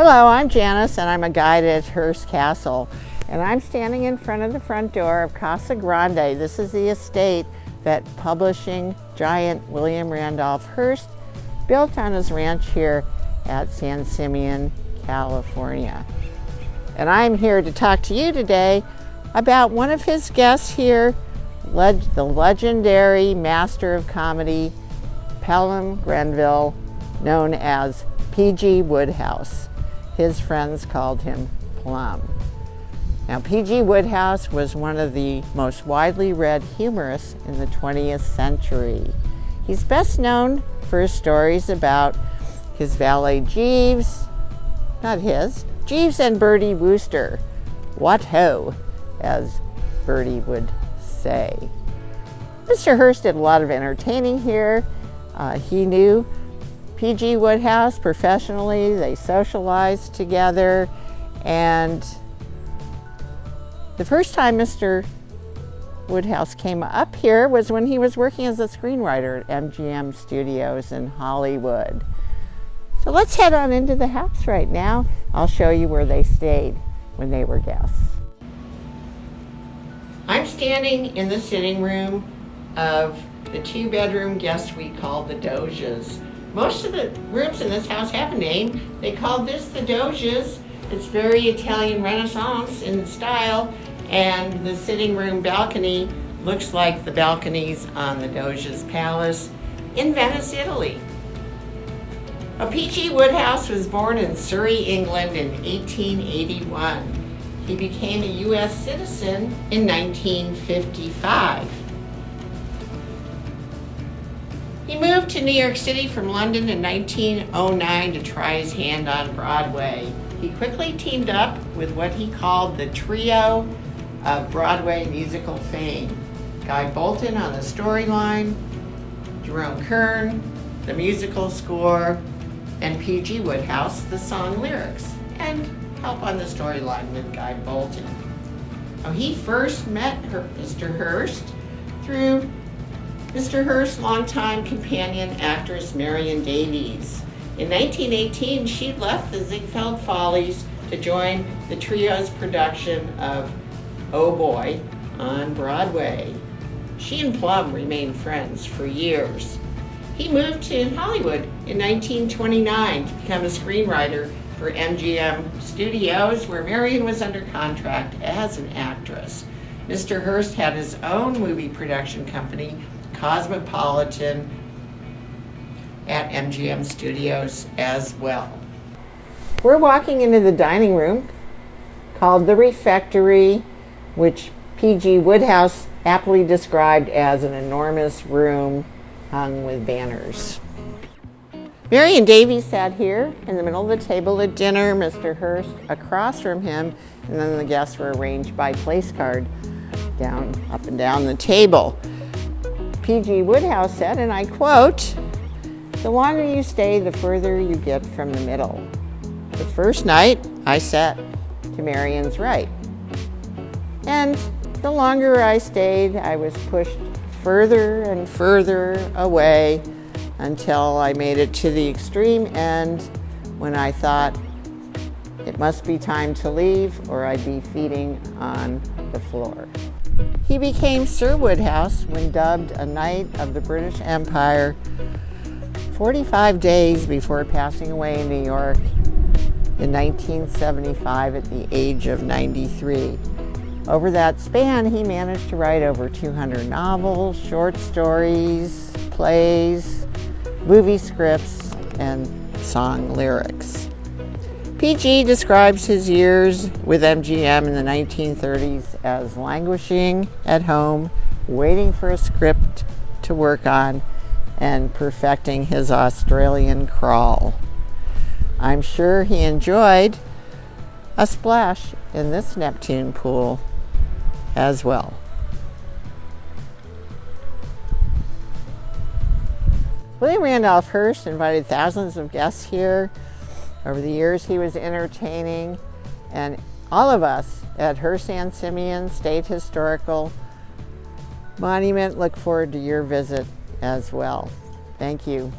Hello, I'm Janice and I'm a guide at Hearst Castle, and I'm standing in front of the front door of Casa Grande. This is the estate that publishing giant William Randolph Hearst built on his ranch here at San Simeon, California. And I'm here to talk to you today about one of his guests here, the legendary master of comedy, Pelham Grenville, known as P.G. Wodehouse. His friends called him Plum. Now, P.G. Wodehouse was one of the most widely read humorists in the 20th century. He's best known for his stories about his valet Jeeves, Jeeves and Bertie Wooster. What ho, as Bertie would say. Mr. Hearst did a lot of entertaining here. He knew P.G. Wodehouse professionally. They socialized together, and the first time Mr. Wodehouse came up here was when he was working as a screenwriter at MGM Studios in Hollywood. So let's head on into the house right now. I'll show you where they stayed when they were guests. I'm standing in the sitting room of the two-bedroom guest suite called the Doges. Most of the rooms in this house have a name. They called this the Doges. It's very Italian Renaissance in style, and the sitting room balcony looks like the balconies on the Doges Palace in Venice, Italy. P.G. Wodehouse was born in Surrey, England in 1881. He became a U.S. citizen in 1955. He moved to New York City from London in 1909 to try his hand on Broadway. He quickly teamed up with what he called the trio of Broadway musical fame: Guy Bolton on the storyline, Jerome Kern, the musical score, and P.G. Wodehouse, the song lyrics, and help on the storyline with Guy Bolton. Now, he first met Mr. Hearst through Mr. Hearst's longtime companion, actress Marion Davies. In 1918, she left the Ziegfeld Follies to join the trio's production of Oh Boy on Broadway. She and Plum remained friends for years. He moved to Hollywood in 1929 to become a screenwriter for MGM Studios, where Marion was under contract as an actress. Mr. Hearst had his own movie production company, Cosmopolitan, at MGM Studios as well. We're walking into the dining room called the refectory, which P.G. Wodehouse aptly described as an enormous room hung with banners. Marion Davies sat here in the middle of the table at dinner, Mr. Hearst across from him, and then the guests were arranged by place card up and down the table. P.G. Wodehouse said, and I quote, "The longer you stay, the further you get from the middle. The first night, I sat to Marion's right. And the longer I stayed, I was pushed further and further away until I made it to the extreme end, when I thought it must be time to leave or I'd be feeding on the floor." He became Sir Wodehouse when dubbed a Knight of the British Empire 45 days before passing away in New York in 1975 at the age of 93. Over that span, he managed to write over 200 novels, short stories, plays, movie scripts, and song lyrics. P.G. describes his years with MGM in the 1930s as languishing at home, waiting for a script to work on, and perfecting his Australian crawl. I'm sure he enjoyed a splash in this Neptune pool as well. William Randolph Hearst invited thousands of guests here. Over the years, he was entertaining, and all of us at Hearst San Simeon State Historical Monument look forward to your visit as well. Thank you.